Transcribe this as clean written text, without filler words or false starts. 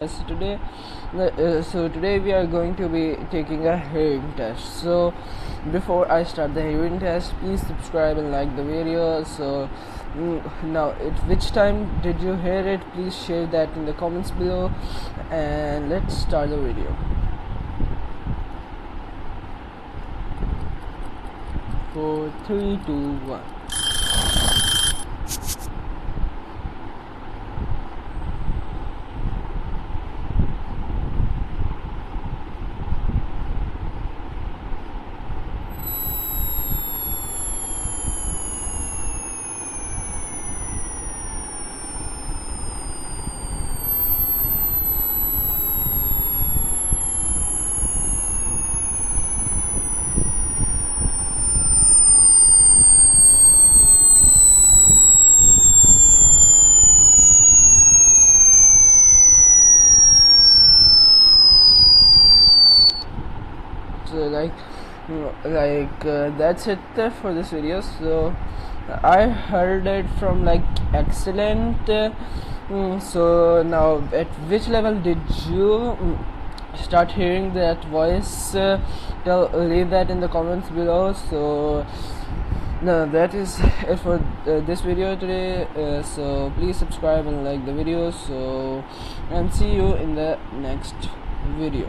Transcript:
Today we are going to be taking a hearing test. So before I start the hearing test, please subscribe and like the video. Now at which time did you hear it? Please share that in the comments below, and let's start the video. 4, 3, 2, 1. So that's it for this video. So I heard it from excellent. So now at which level did you start hearing that voice? Leave that in the comments below. So no, that is it for this video today. So please subscribe and like the video. And see you in the next video.